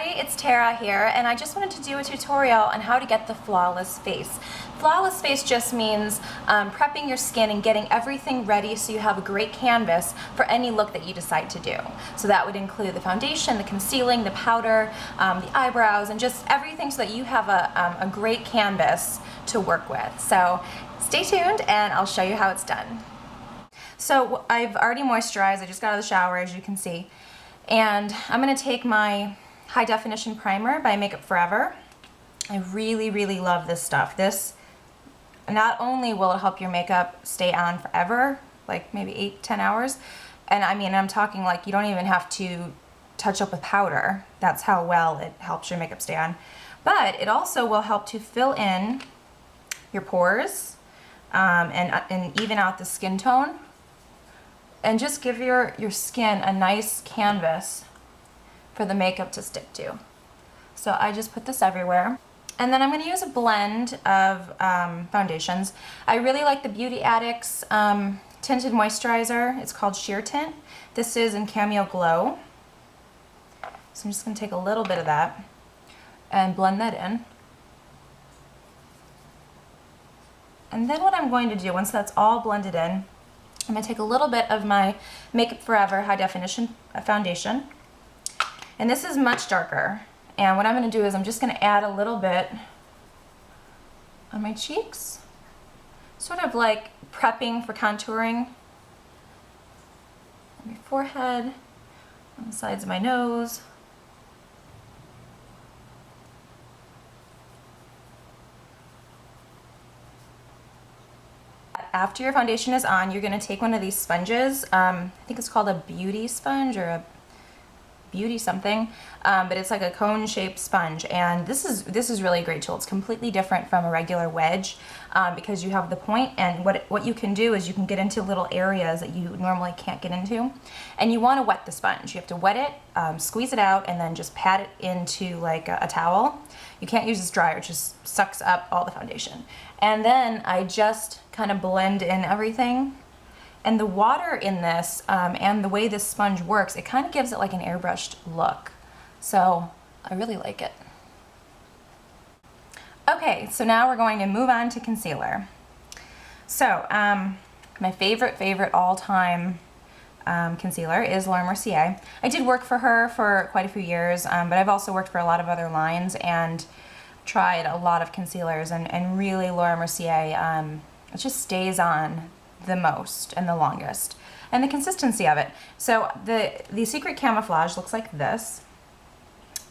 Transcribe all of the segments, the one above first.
everybody, it's Tara here, and I just wanted to do a tutorial on how to get the flawless face. Flawless face just means prepping your skin and getting everything ready so you have a great canvas for any look that you decide to do. So that would include the foundation, the concealing, the powder, the eyebrows, and just everything so that you have a great canvas to work with. So stay tuned and I'll show you how it's done. So I've already moisturized, I just got out of the shower as you can see. And I'm going to take my high definition primer by Makeup Forever. I really love this stuff. This not only will it help your makeup stay on forever, like maybe 8-10 hours, and I mean I'm talking like you don't even have to touch up with powder. That's how well it helps your makeup stay on. But it also will help to fill in your pores and even out the skin tone. And just give your skin a nice canvas for the makeup to stick to. So I just put this everywhere. And then I'm going to use a blend of foundations. I really like the Beauty Addicts tinted moisturizer. It's called Sheer Tint. This is in Cameo Glow. So I'm just going to take a little bit of that and blend that in. And then what I'm going to do, once that's all blended in, I'm going to take a little bit of my Makeup Forever High Definition Foundation. And this is much darker. And what I'm going to do is I'm just going to add a little bit on my cheeks. Sort of like prepping for contouring. On my forehead, on the sides of my nose. After your foundation is on, you're going to take one of these sponges. I think it's called a beauty sponge or a beauty something, but it's like a cone-shaped sponge, and this is really a great tool. It's completely different from a regular wedge because you have the point, and what you can do is you can get into little areas that you normally can't get into, and you want to wet the sponge. You have to wet it, squeeze it out, and then just pat it into like a towel. You can't use this dryer, it just sucks up all the foundation. And then I just kind of blend in everything. And the water in this and the way this sponge works, it kind of gives it like an airbrushed look. So I really like it. Okay, so now we're going to move on to concealer. So my favorite all-time concealer is Laura Mercier. I did work for her for quite a few years, but I've also worked for a lot of other lines and tried a lot of concealers, and really Laura Mercier, it just stays on the most and the longest, and the consistency of it. So the Secret Camouflage looks like this.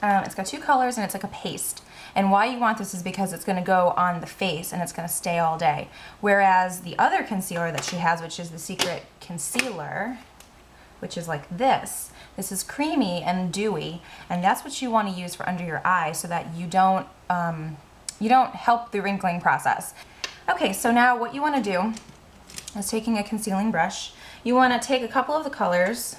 It's got two colors and it's like a paste, and why you want this is because it's going to go on the face and it's going to stay all day, whereas the other concealer that she has, which is the Secret Concealer, which is like this is creamy and dewy, and that's what you want to use for under your eye so that you don't help the wrinkling process. Okay, so now what you want to do is, taking a concealing brush, you want to take a couple of the colors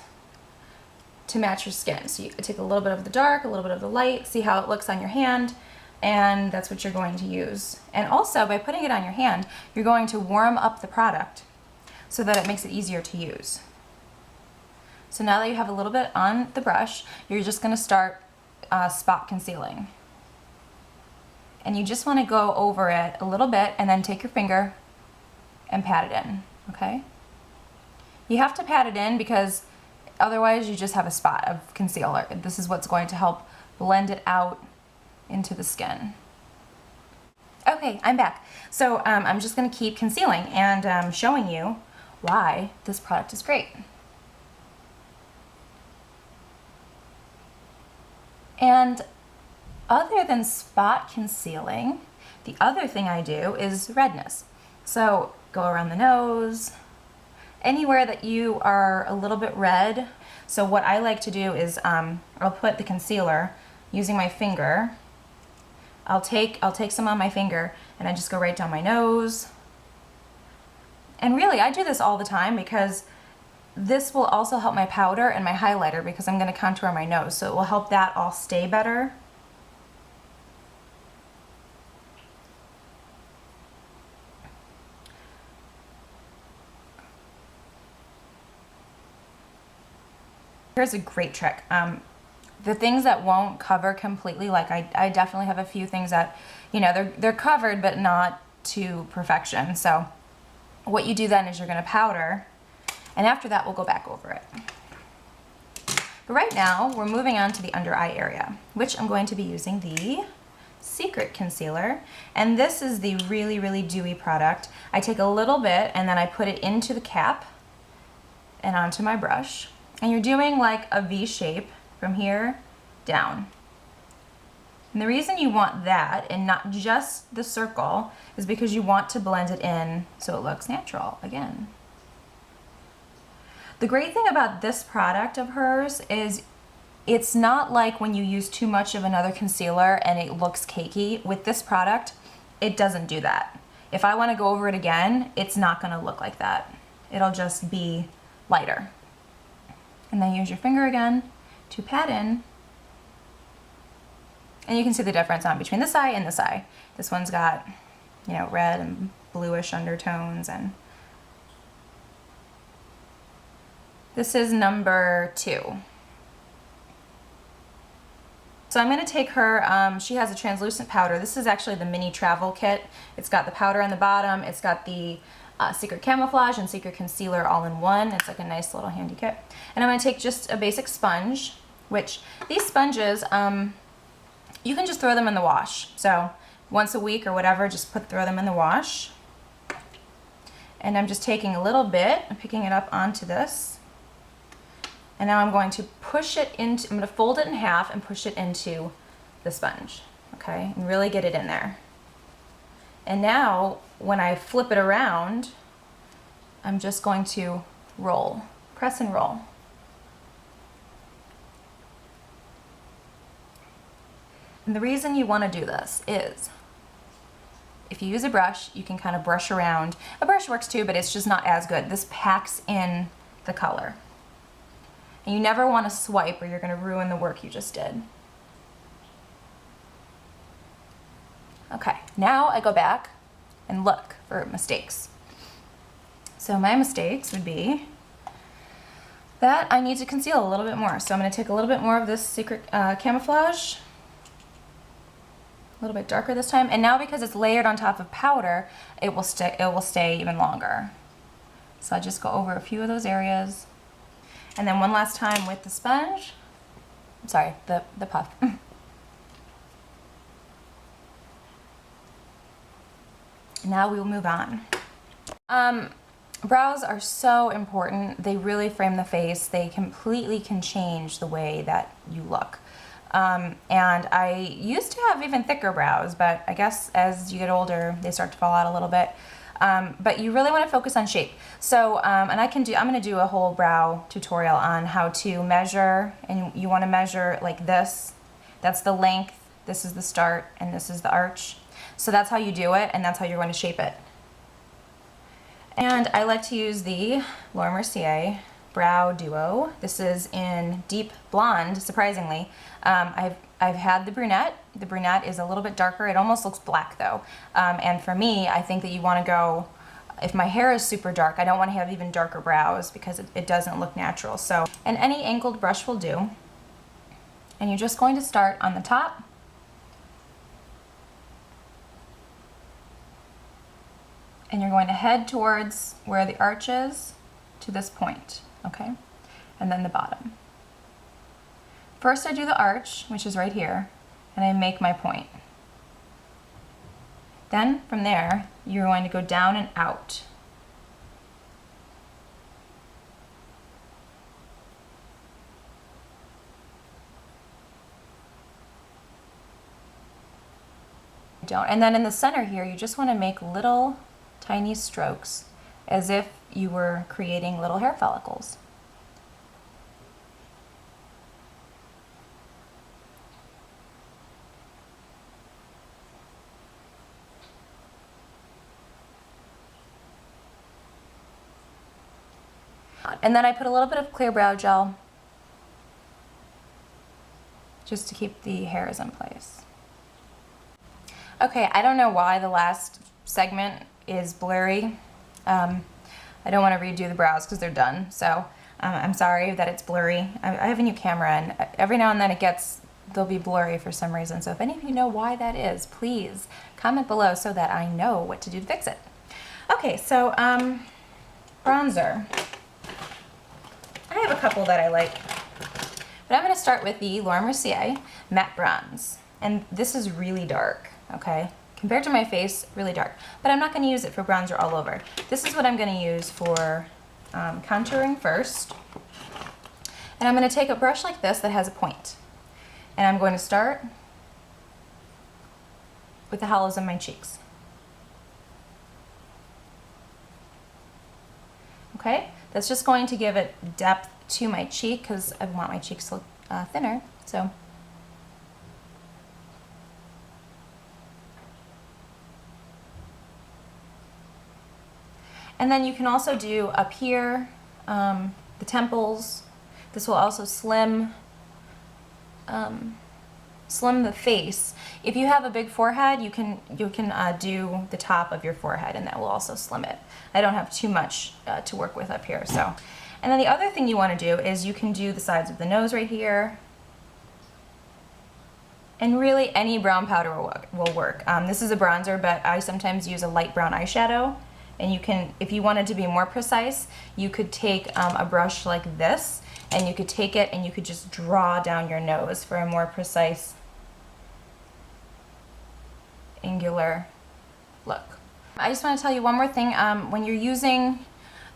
to match your skin. So you take a little bit of the dark, a little bit of the light, see how it looks on your hand, and that's what you're going to use. And also, by putting it on your hand, you're going to warm up the product so that it makes it easier to use. So now that you have a little bit on the brush, you're just going to start spot concealing. And you just want to go over it a little bit and then take your finger and pat it in, okay? You have to pat it in because otherwise you just have a spot of concealer. This is what's going to help blend it out into the skin. Okay, I'm back. So I'm just going to keep concealing and showing you why this product is great. And other than spot concealing, the other thing I do is redness. So go around the nose, anywhere that you are a little bit red. So what I like to do is I'll put the concealer using my finger. I'll take some on my finger and I just go right down my nose. And really, I do this all the time because this will also help my powder and my highlighter because I'm going to contour my nose, so it will help that all stay better. Here's a great trick. the things that won't cover completely, like I definitely have a few things that, you know, they're covered but not to perfection. So what you do then is you're gonna powder, and after that we'll go back over it. But right now we're moving on to the under eye area, which I'm going to be using the Secret concealer, and this is the really, really dewy product. I take a little bit and then I put it into the cap and onto my brush, and you're doing like a V shape from here down. And the reason you want that and not just the circle is because you want to blend it in so it looks natural again. The great thing about this product of hers is it's not like when you use too much of another concealer and it looks cakey. With this product, it doesn't do that. If I want to go over it again, it's not going to look like that. It'll just be lighter. And then use your finger again to pat in. And you can see the difference on between this eye and this eye. This one's got, you know, red and bluish undertones, and this is number 2. So I'm going to take her, she has a translucent powder. This is actually the mini travel kit. It's got the powder on the bottom, it's got the Secret Camouflage and Secret Concealer all in one. It's like a nice little handy kit. And I'm going to take just a basic sponge, which these sponges, you can just throw them in the wash. So once a week or whatever, just throw them in the wash. And I'm just taking a little bit and picking it up onto this. And now I'm going to push it into, I'm going to fold it in half and push it into the sponge, okay? And really get it in there. And now, when I flip it around, I'm just going to roll, press and roll. And the reason you want to do this is, if you use a brush, you can kind of brush around. A brush works too, but it's just not as good. This packs in the color. And you never want to swipe or you're going to ruin the work you just did. Okay, now I go back and look for mistakes. So my mistakes would be that I need to conceal a little bit more. So I'm going to take a little bit more of this Secret Camouflage, a little bit darker this time. And now because it's layered on top of powder, it will stay even longer. So I just go over a few of those areas. And then one last time with the sponge, sorry, the puff. Now we will move on. Brows are so important. They really frame the face. They completely can change the way that you look. And I used to have even thicker brows, but I guess as you get older, they start to fall out a little bit. But you really want to focus on shape. So, and I'm going to do a whole brow tutorial on how to measure, and you want to measure like this. That's the length, this is the start, and this is the arch. So that's how you do it, and that's how you're going to shape it. And I like to use the Laura Mercier Brow Duo. This is in deep blonde, surprisingly. I've had the brunette. The brunette is a little bit darker. It almost looks black though. And for me, I think that you want to go, if my hair is super dark, I don't want to have even darker brows because it doesn't look natural. So, and any angled brush will do. And you're just going to start on the top. And you're going to head towards where the arch is to this point, okay? And then the bottom. First I do the arch, which is right here, and I make my point. Then from there, you're going to go down and out. And then in the center here, you just want to make little tiny strokes as if you were creating little hair follicles. And then I put a little bit of clear brow gel just to keep the hairs in place. Okay, I don't know why the last segment is blurry. I don't want to redo the brows because they're done. So I'm sorry that it's blurry. I have a new camera, and every now and then they'll be blurry for some reason. So if any of you know why that is, please comment below so that I know what to do to fix it. Okay, so bronzer. I have a couple that I like, but I'm going to start with the Laura Mercier Matte Bronze. And this is really dark, okay? Compared to my face, really dark. But I'm not going to use it for bronzer all over. This is what I'm going to use for contouring first. And I'm going to take a brush like this that has a point. And I'm going to start with the hollows of my cheeks. Okay, that's just going to give it depth to my cheek because I want my cheeks to look thinner. So, and then you can also do up here, the temples. This will also slim the face. If you have a big forehead, you can do the top of your forehead, and that will also slim it. I don't have too much to work with up here, so. And then the other thing you want to do is you can do the sides of the nose right here. And really any brown powder will work. This is a bronzer, but I sometimes use a light brown eyeshadow. And you can, if you wanted to be more precise, you could take a brush like this, and you could take it and you could just draw down your nose for a more precise, angular look. I just want to tell you one more thing. When you're using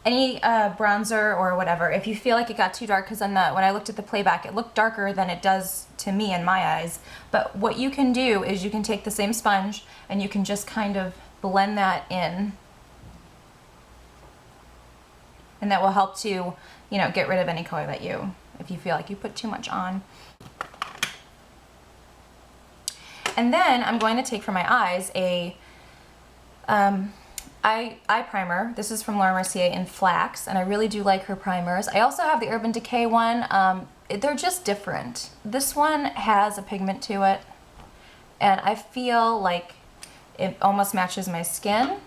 any bronzer or whatever, if you feel like it got too dark, because when I looked at the playback, it looked darker than it does to me in my eyes. But what you can do is you can take the same sponge and you can just kind of blend that in. And that will help to, get rid of any color that if you feel like you put too much on. And then I'm going to take for my eyes a eye primer. This is from Laura Mercier in Flax, and I really do like her primers. I also have the Urban Decay one. They're just different. This one has a pigment to it, and I feel like it almost matches my skin.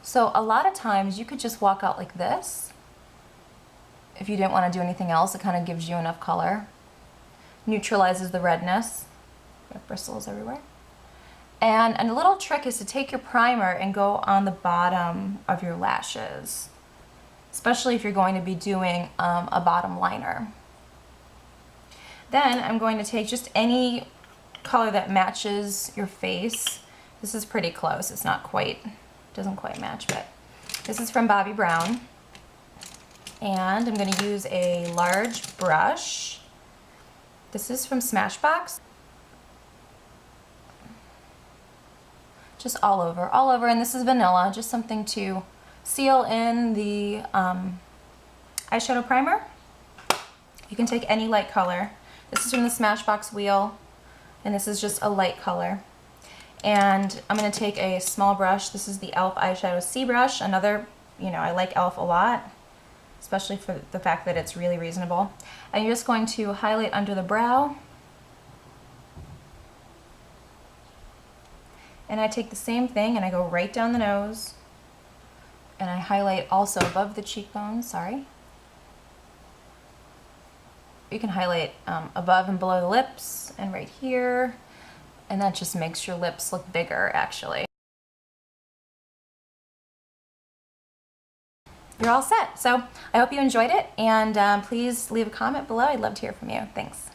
So a lot of times you could just walk out like this. If you didn't want to do anything else, it kind of gives you enough color. Neutralizes the redness. You have bristles everywhere. And a little trick is to take your primer and go on the bottom of your lashes, especially if you're going to be doing a bottom liner. Then I'm going to take just any color that matches your face. This is pretty close. It's not quite, doesn't quite match, but this is from Bobbi Brown. And I'm going to use a large brush. This is from Smashbox. Just all over, and this is vanilla, just something to seal in the eyeshadow primer. You can take any light color. This is from the Smashbox wheel, and this is just a light color. And I'm going to take a small brush. This is the e.l.f. eyeshadow C brush. Another, I like e.l.f. a lot, especially for the fact that it's really reasonable. And you're just going to highlight under the brow. And I take the same thing and I go right down the nose. And I highlight also above the cheekbones, sorry. You can highlight above and below the lips and right here. And that just makes your lips look bigger, actually. You're all set. So I hope you enjoyed it, and please leave a comment below. I'd love to hear from you. Thanks.